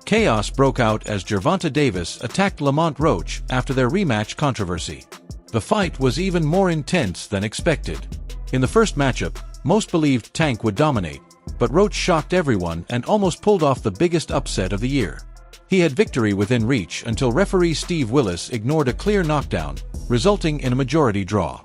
Chaos broke out as Gervonta Davis attacked Lamont Roach after their rematch controversy. The fight was even more intense than expected. In the first matchup, most believed Tank would dominate, but Roach shocked everyone and almost pulled off the biggest upset of the year. He had victory within reach until referee Steve Willis ignored a clear knockdown, resulting in a majority draw.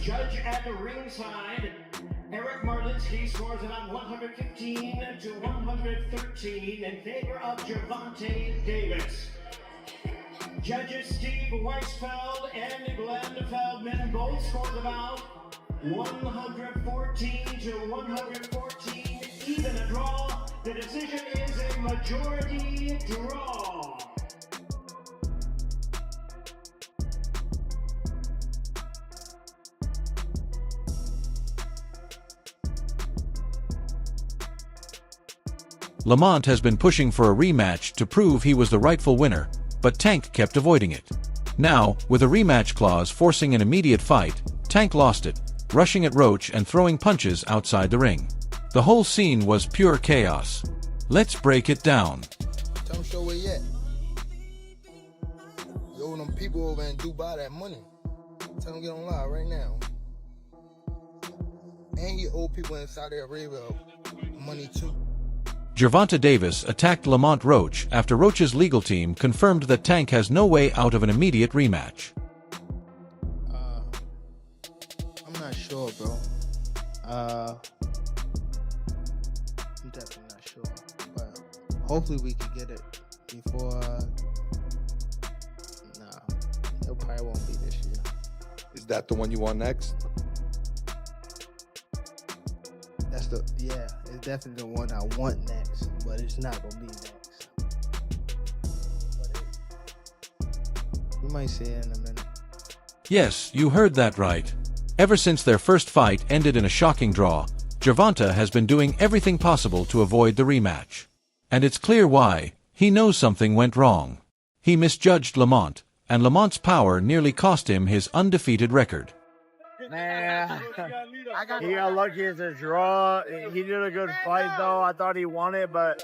Judge at the ringside, Eric Marlinsky scores it on 115 to 113 in favor of Gervonta Davis. Judges Steve Weisfeld and Glenn Feldman both scored about 114 to 114, even a draw. The decision is a majority draw. Lamont has been pushing for a rematch to prove he was the rightful winner, but Tank kept avoiding it. Now, with a rematch clause forcing an immediate fight, Tank lost it, rushing at Roach and throwing punches outside the ring. The whole scene was pure chaos. Let's break it down. Tell them show where you at. You owe them people over in Dubai that money. Tell them get on live right now. And you owe people in Saudi Arabia money too. Gervonta Davis attacked Lamont Roach after Roach's legal team confirmed that Tank has no way out of an immediate rematch. I'm not sure, bro. I'm definitely not sure. But hopefully we can get it before... it probably won't be this year. Is that the one you want next? Yeah, it's definitely the one I want next, but it's not gonna be next. We might see it in a minute. Yes, you heard that right. Ever since their first fight ended in a shocking draw, Gervonta has been doing everything possible to avoid the rematch. And it's clear why. He knows something went wrong. He misjudged Lamont, and Lamont's power nearly cost him his undefeated record. Man, he got lucky as a draw. He did a good fight though. I thought he won it, but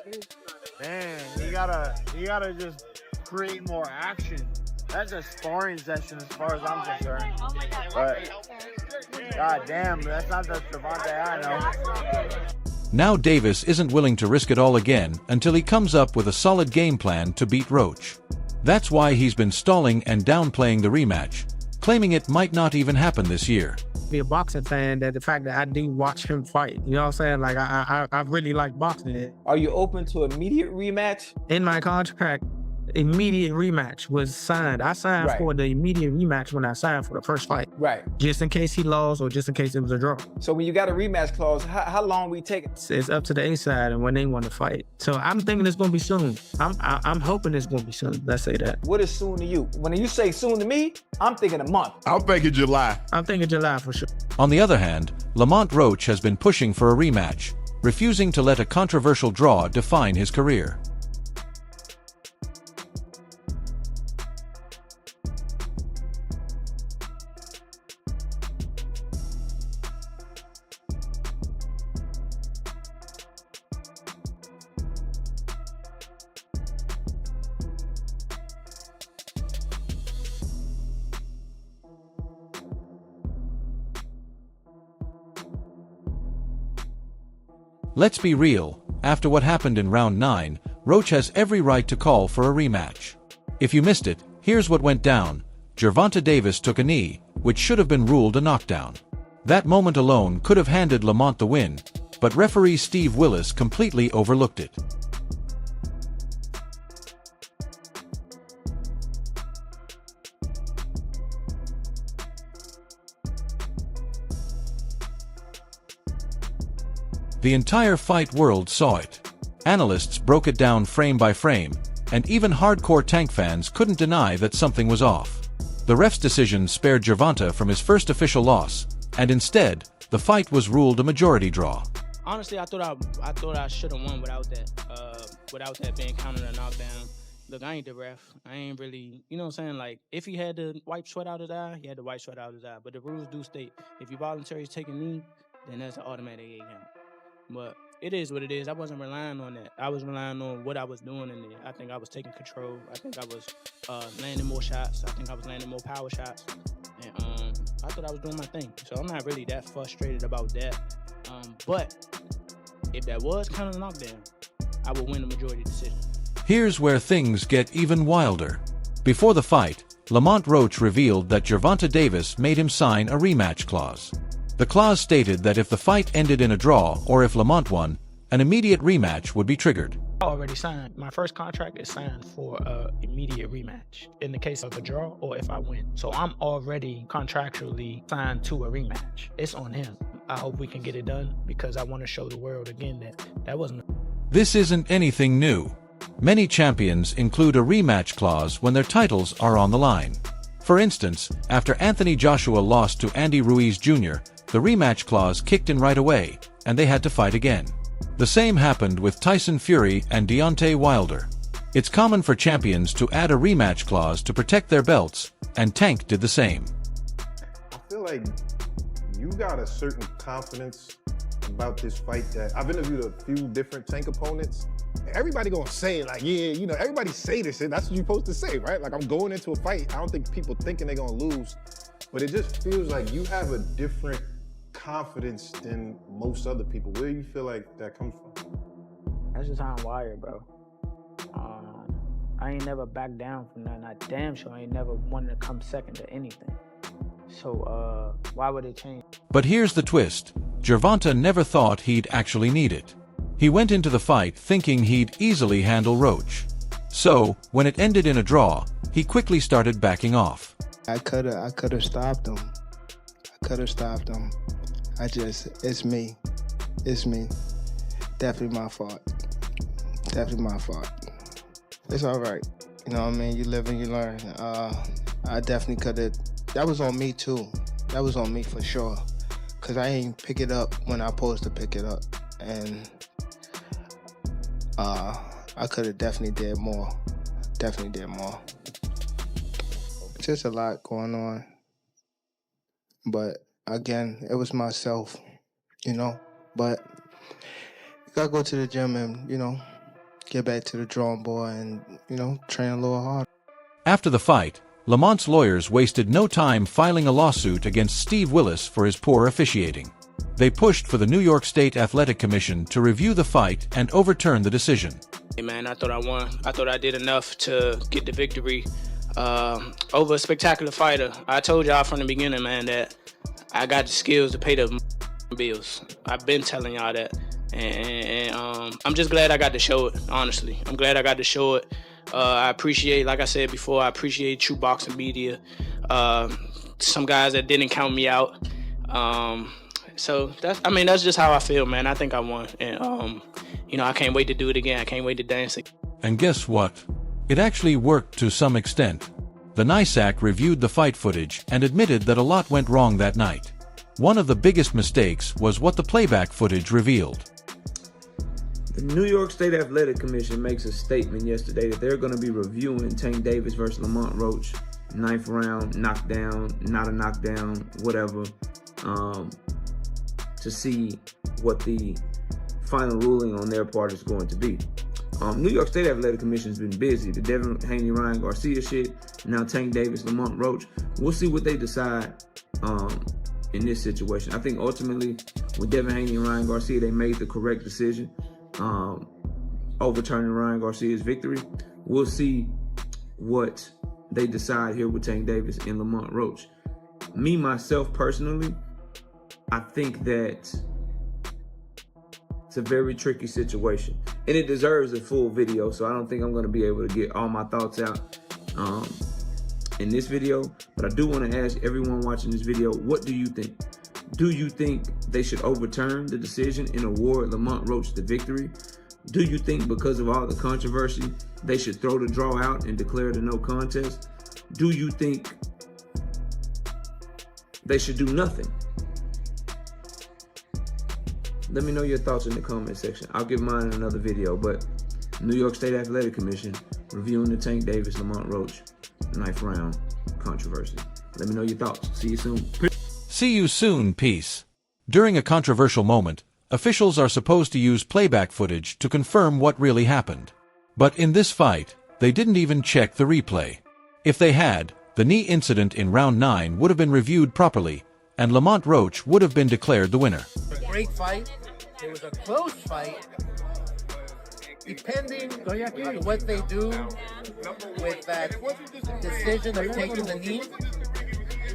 man, he gotta just create more action. That's a sparring session as far as I'm concerned. But god damn, that's not the Gervonta I know. Now Davis isn't willing to risk it all again until he comes up with a solid game plan to beat Roach. That's why he's been stalling and downplaying the rematch, claiming it might not even happen this year. Be a boxing fan, that the fact that I do watch him fight, you know what I'm saying? Like I really like boxing. Are you open to immediate rematch? In my contract, immediate rematch was signed. I signed for the immediate rematch when I signed for the first fight. Right. Just in case he lost or just in case it was a draw. So when you got a rematch clause, how long we take it? It's up to the A side and when they want to fight. So I'm thinking it's gonna be soon. I'm hoping it's gonna be soon. Let's say that. What is soon to you? When you say soon to me, I'm thinking a month. I'm thinking July. I'm thinking July for sure. On the other hand, Lamont Roach has been pushing for a rematch, refusing to let a controversial draw define his career. Let's be real, after what happened in round 9, Roach has every right to call for a rematch. If you missed it, here's what went down. Gervonta Davis took a knee, which should have been ruled a knockdown. That moment alone could have handed Lamont the win, but referee Steve Willis completely overlooked it. The entire fight world saw it. Analysts broke it down frame by frame, and even hardcore Tank fans couldn't deny that something was off. The ref's decision spared Gervonta from his first official loss, and instead, the fight was ruled a majority draw. Honestly, I thought I should have won without that being counted a knockdown. Look, I ain't the ref. I ain't really, you know what I'm saying? Like, if he had to wipe sweat out his eye, he had to wipe sweat out his eye. But the rules do state, if you voluntarily take a knee, then that's an automatic 8 count. But it is what it is. I wasn't relying on that. I was relying on what I was doing in there. I think I was taking control. I think I was landing more shots. I think I was landing more power shots. And I thought I was doing my thing. So I'm not really that frustrated about that. But if that was kind of a knockdown, I would win the majority decision. Here's where things get even wilder. Before the fight, Lamont Roach revealed that Gervonta Davis made him sign a rematch clause. The clause stated that if the fight ended in a draw or if Lamont won, an immediate rematch would be triggered. I already signed. My first contract is signed for an immediate rematch in the case of a draw or if I win. So I'm already contractually signed to a rematch. It's on him. I hope we can get it done because I want to show the world again that that wasn't. This isn't anything new. Many champions include a rematch clause when their titles are on the line. For instance, after Anthony Joshua lost to Andy Ruiz Jr., the rematch clause kicked in right away, and they had to fight again. The same happened with Tyson Fury and Deontay Wilder. It's common for champions to add a rematch clause to protect their belts, and Tank did the same. I feel like you got a certain confidence about this fight that I've interviewed a few different Tank opponents. Everybody gonna say like, yeah, you know, everybody say this shit. That's what you're supposed to say, right? Like I'm going into a fight. I don't think people thinking they're gonna lose, but it just feels like you have a different confidence than most other people. Where do you feel like that comes from? That's just how I'm wired, bro. I ain't never backed down from nothing. I damn sure ain't never wanted to come second to anything. So why would it change? But here's the twist. Gervonta never thought he'd actually need it. He went into the fight thinking he'd easily handle Roach. So, when it ended in a draw, he quickly started backing off. I could have stopped him. It's me. Definitely my fault. It's all right. You know what I mean? You live and you learn. I definitely could have. That was on me too. That was on me for sure. Cause I ain't pick it up when I supposed to pick it up. And I could have definitely did more. Just a lot going on. But again, it was myself, you know. But you gotta go to the gym and, you know, get back to the drawing board and, you know, train a little harder. After the fight, Lamont's lawyers wasted no time filing a lawsuit against Steve Willis for his poor officiating. They pushed for the New York State Athletic Commission to review the fight and overturn the decision. Hey man, I thought I won. I thought I did enough to get the victory over a spectacular fighter. I told y'all from the beginning, man, that I got the skills to pay the bills. I've been telling y'all that. And I'm just glad I got to show it, honestly. I'm glad I got to show it. I appreciate, like I said before, I appreciate True Boxing Media. Some guys that didn't count me out. So that's just how I feel, man. I think I won. And, you know, I can't wait to do it again. I can't wait to dance it. And guess what? It actually worked to some extent. The NYSAC reviewed the fight footage and admitted that a lot went wrong that night. One of the biggest mistakes was what the playback footage revealed. The New York State Athletic Commission makes a statement yesterday that they're going to be reviewing Tank Davis versus Lamont Roach, 9th round, knockdown, not a knockdown, whatever, to see what the final ruling on their part is going to be. New York State Athletic Commission has been busy. The Devin Haney, Ryan Garcia shit, now Tank Davis, Lamont Roach. We'll see what they decide in this situation. I think ultimately with Devin Haney and Ryan Garcia, they made the correct decision, overturning Ryan Garcia's victory. We'll see what they decide here with Tank Davis and Lamont Roach. Me, myself, personally, I think that it's a very tricky situation. And it deserves a full video, so I don't think I'm going to be able to get all my thoughts out in this video. But I do want to ask everyone watching this video, what do you think? Do you think they should overturn the decision and award Lamont Roach the victory? Do you think because of all the controversy, they should throw the draw out and declare the no contest? Do you think they should do nothing? Let me know your thoughts in the comment section. I'll give mine in another video, but New York State Athletic Commission reviewing the Tank Davis, Lamont Roach, 9th round controversy. Let me know your thoughts. See you soon. See you soon, peace. During a controversial moment, Officials are supposed to use playback footage to confirm what really happened. But in this fight, they didn't even check the replay. If they had, the knee incident in round 9 would have been reviewed properly, and Lamont Roach would have been declared the winner. A great fight. It was a close fight. Depending on what they do with that decision of taking the knee,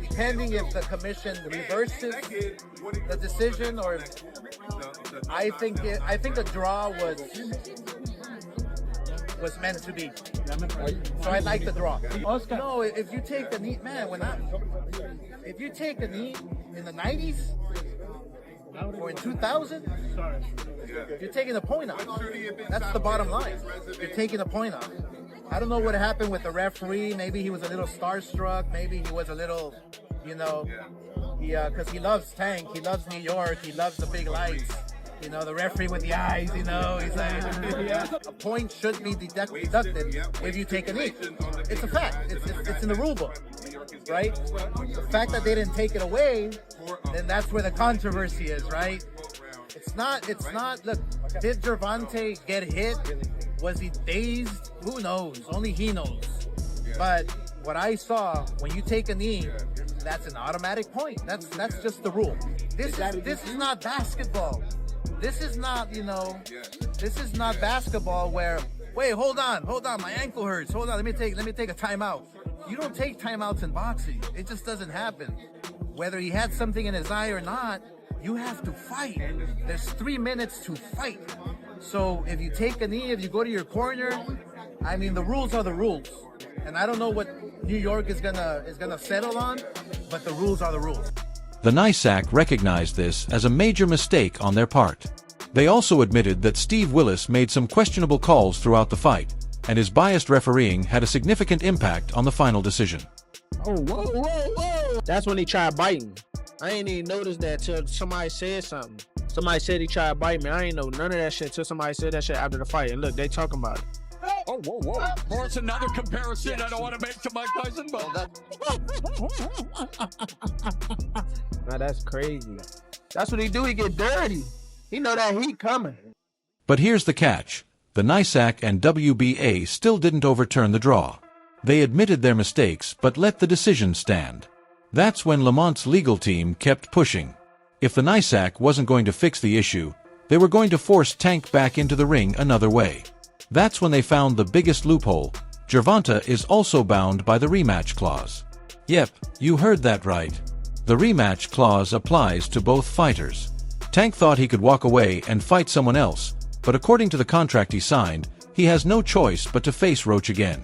depending if the commission reverses the decision, or I think the draw was meant to be. So I like the draw. No, if you take a knee, man, if you take a knee in the 90s or in 2000, you're taking a point off. That's the bottom line. You're taking a point off. I don't know what happened with the referee. Maybe he was a little starstruck. Maybe he was a little, because he loves Tank. He loves New York. He loves the big lights. The referee with the eyes, he's like, a point should be deducted if you take a knee. It's a fact. It's in the rule book, right? The fact that they didn't take it away, then that's where the controversy is, right? It's not, look, did Gervonta get hit? Was he dazed? Who knows? Only he knows. But what I saw, when you take a knee, that's an automatic point. That's just the rule. This is not basketball. This is not, this is not basketball where, wait, hold on, my ankle hurts. Hold on, let me take a timeout. You don't take timeouts in boxing. It just doesn't happen. Whether he had something in his eye or not, you have to fight. There's 3 minutes to fight. So if you take a knee, if you go to your corner, the rules are the rules. And I don't know what New York is gonna settle on, but the rules are the rules. The NYSAC recognized this as a major mistake on their part. They also admitted that Steve Willis made some questionable calls throughout the fight, and his biased refereeing had a significant impact on the final decision. Oh, whoa. That's when he tried biting. I ain't even noticed that till somebody said something. Somebody said he tried to bite me. I ain't know none of that shit till somebody said that shit after the fight. And look, they talking about it. Oh, whoa. Of course, another comparison I don't want to make to Mike Tyson, but Now that's crazy. That's what he do. He get dirty. He know that heat coming. But here's the catch. The NYSAC and WBA still didn't overturn the draw. They admitted their mistakes but let the decision stand. That's when Lamont's legal team kept pushing. If the NYSAC wasn't going to fix the issue, they were going to force Tank back into the ring another way. That's when they found the biggest loophole. Gervonta is also bound by the rematch clause. Yep, you heard that right. The rematch clause applies to both fighters. Tank thought he could walk away and fight someone else, but according to the contract he signed, he has no choice but to face Roach again.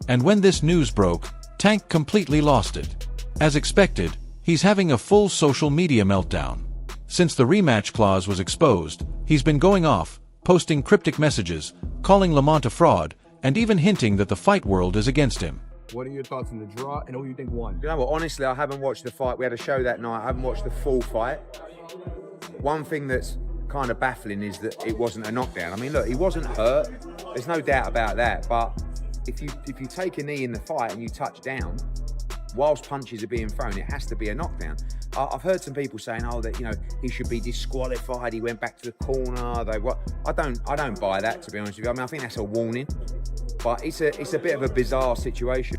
And when this news broke, Tank completely lost it. As expected, he's having a full social media meltdown. Since the rematch clause was exposed, he's been going off, posting cryptic messages, calling Lamont a fraud, and even hinting that the fight world is against him. What are your thoughts on the draw and who you think won? You know what, honestly, I haven't watched the fight. We had a show that night. I haven't watched the full fight. One thing that's kind of baffling is that it wasn't a knockdown. I mean, look, he wasn't hurt. There's no doubt about that. But if you take a knee in the fight and you touch down, whilst punches are being thrown, it has to be a knockdown. I've heard some people saying, oh, that he should be disqualified. He went back to the corner. I don't buy that, to be honest with you. I mean, I think that's a warning, but it's a bit of a bizarre situation.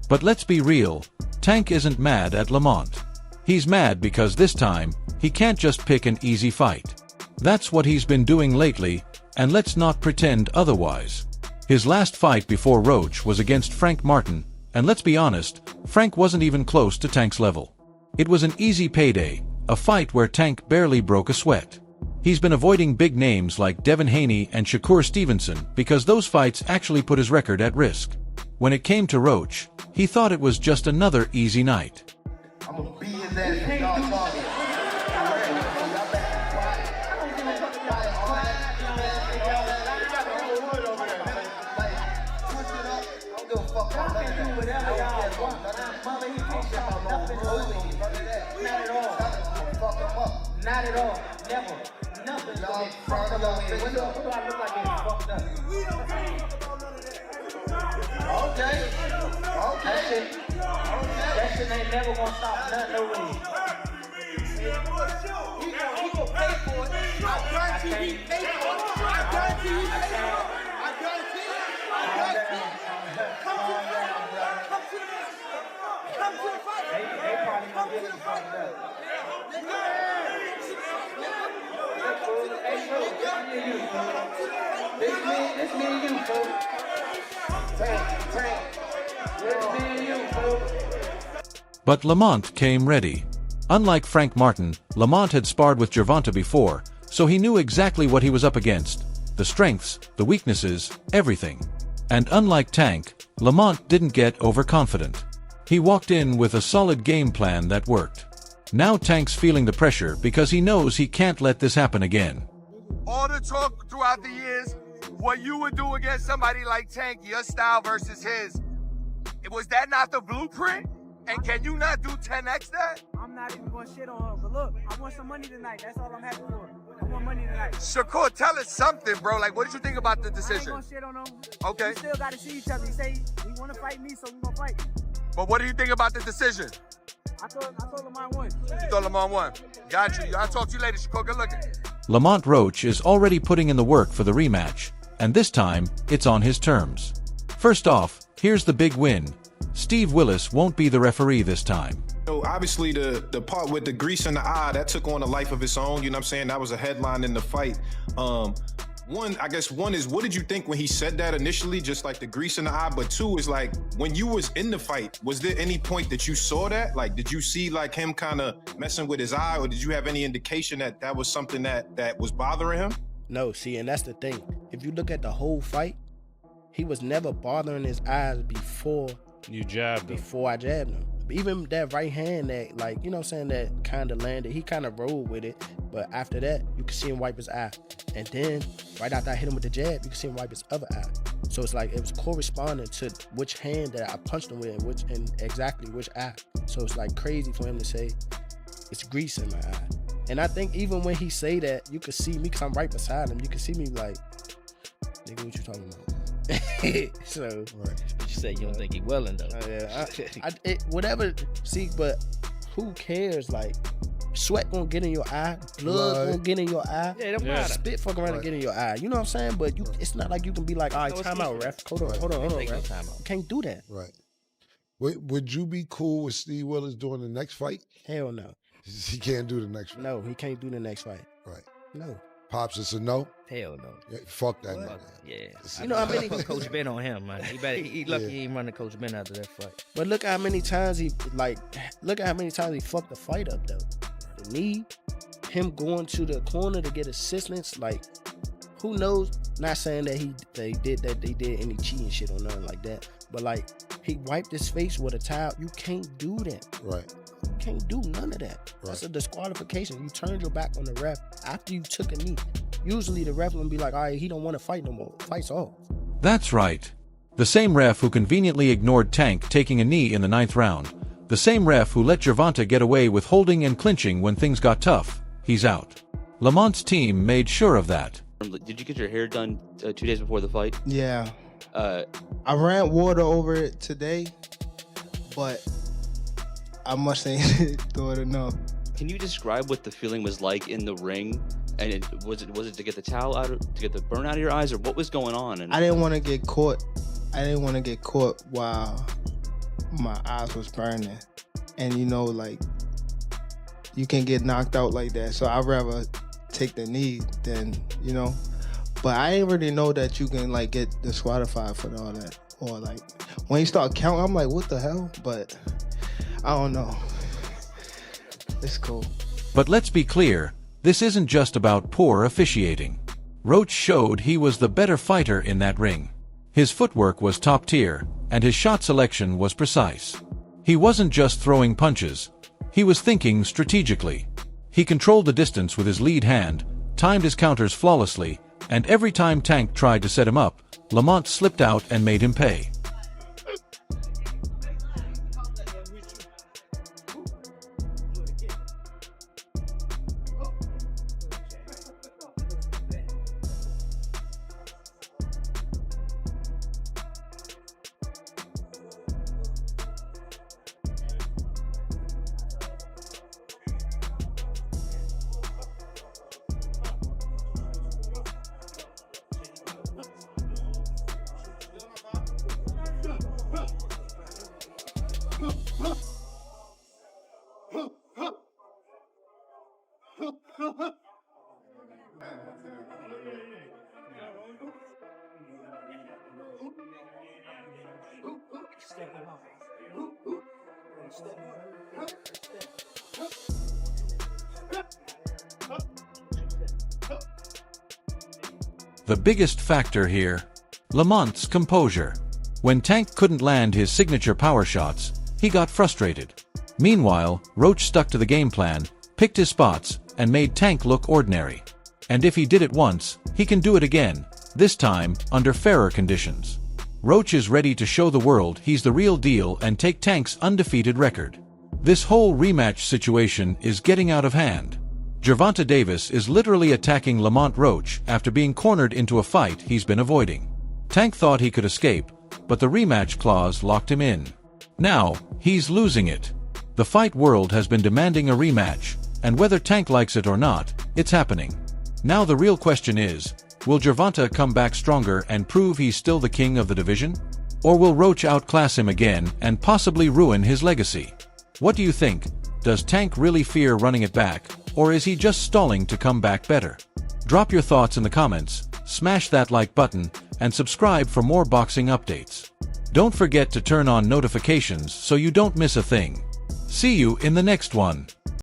But let's be real. Tank isn't mad at Lamont. He's mad because this time he can't just pick an easy fight. That's what he's been doing lately, and let's not pretend otherwise. His last fight before Roach was against Frank Martin, and let's be honest, Frank wasn't even close to Tank's level. It was an easy payday, a fight where Tank barely broke a sweat. He's been avoiding big names like Devin Haney and Shakur Stevenson because those fights actually put his record at risk. When it came to Roach, he thought it was just another easy night. I'm gonna be his ass if y'all talking. Not at all. Never. Nothing. Y'all fucked up. What do I look like getting fucked up? Okay. That shit ain't never gonna stop nothing over here. paid for it. I guarantee he paid for it. I guarantee he paid for it. I guarantee it. I guarantee it. Come to the fight. Come to the fight. Come to the fight. Come to the fight. This me and you, folks. Tank. This me and you, folks. But Lamont came ready. Unlike Frank Martin, Lamont had sparred with Gervonta before, so he knew exactly what he was up against. The strengths, the weaknesses, everything. And unlike Tank, Lamont didn't get overconfident. He walked in with a solid game plan that worked. Now Tank's feeling the pressure because he knows he can't let this happen again. All the talk throughout the years, what you would do against somebody like Tank, your style versus his, was that not the blueprint? And can you not do 10x that? I'm not even going to shit on her, but look, I want some money tonight. That's all I'm happy for. I want money tonight. Shakur, tell us something, bro. Like, what did you think about the decision? I ain't going to shit on him. Okay. We still got to see each other. He say he want to fight me, so we going to fight. But what do you think about the decision? I told Lamont won. You thought Lamont won. Got you. I'll talk to you later, Shakur. Good looking. Lamont Roach is already putting in the work for the rematch, and this time, it's on his terms. First off, here's the big win. Steve Willis won't be the referee this time. So obviously the part with the grease in the eye, that took on a life of its own, you know what I'm saying? That was a headline in the fight. One is, what did you think when he said that initially, just like the grease in the eye? But two is like, when you was in the fight, was there any point that you saw that? Like, did you see like him kind of messing with his eye, or did you have any indication that that was something that was bothering him? No, see, and that's the thing. If you look at the whole fight, he was never bothering his eyes before you jabbed him. Before I jabbed him. Even that right hand that, like, you know what I'm saying, that kind of landed, he kind of rolled with it. But after that, you can see him wipe his eye. And then, right after I hit him with the jab, you can see him wipe his other eye. So it's like, it was corresponding to which hand that I punched him with and exactly which eye. So it's like crazy for him to say, it's grease in my eye. And I think even when he say that, you could see me, because I'm right beside him, you can see me like, nigga, what you talking about? So, right. But you say you don't think he willing though. Yeah, whatever. See, but who cares? Like, sweat gonna get in your eye, blood gonna get in your eye. Yeah, don't matter. Spit fucking around and get in your eye. You know what I'm saying? But it's not like you can be like, all right, time out, ref. Hold on, ref. You can't do that. Right. Would you be cool with Steve Willis doing the next fight? Hell no. He can't do the next fight. No, he can't do the next fight. Right. No. Pops, it's a no? Hell no. Yeah, fuck that nigga. Yeah. You know how many put Coach Ben on him, man. He lucky he ain't running Coach Ben after that fight. But look how many times he fucked the fight up though. The knee, him going to the corner to get assistance, like, who knows? Not saying that they did any cheating shit or nothing like that. But like, he wiped his face with a towel. You can't do that. Right. You can't do none of that. Right. That's a disqualification. You turned your back on the ref after you took a knee. Usually the ref will be like, all right, he don't want to fight no more. Fight's off. That's right. The same ref who conveniently ignored Tank taking a knee in the 9th round. The same ref who let Gervonta get away with holding and clinching when things got tough. He's out. Lamont's team made sure of that. Did you get your hair done 2 days before the fight? Yeah. I ran water over it today, but I must ain't do it enough. Can you describe what the feeling was like in the ring? And was it to get the towel out, to get the burn out of your eyes, or what was going on? And I didn't want to get caught. I didn't want to get caught while my eyes was burning, and you know, like, you can get knocked out like that. So I'd rather take the knee than, you know. But I didn't really know that you can like get disqualified for all that, or like when you start counting, I'm like, what the hell? But I don't know. It's cool. But let's be clear, this isn't just about poor officiating. Roach showed he was the better fighter in that ring. His footwork was top tier, and his shot selection was precise. He wasn't just throwing punches. He was thinking strategically. He controlled the distance with his lead hand, timed his counters flawlessly, and every time Tank tried to set him up, Lamont slipped out and made him pay. The biggest factor here, Lamont's composure. When Tank couldn't land his signature power shots, he got frustrated. Meanwhile, Roach stuck to the game plan, picked his spots, and made Tank look ordinary. And if he did it once, he can do it again, this time under fairer conditions. Roach is ready to show the world he's the real deal and take Tank's undefeated record. This whole rematch situation is getting out of hand. Gervonta Davis is literally attacking Lamont Roach after being cornered into a fight he's been avoiding. Tank thought he could escape, but the rematch clause locked him in. Now, he's losing it. The fight world has been demanding a rematch, and whether Tank likes it or not, it's happening. Now the real question is, will Gervonta come back stronger and prove he's still the king of the division? Or will Roach outclass him again and possibly ruin his legacy? What do you think? Does Tank really fear running it back, or is he just stalling to come back better? Drop your thoughts in the comments, smash that like button, and subscribe for more boxing updates. Don't forget to turn on notifications so you don't miss a thing. See you in the next one.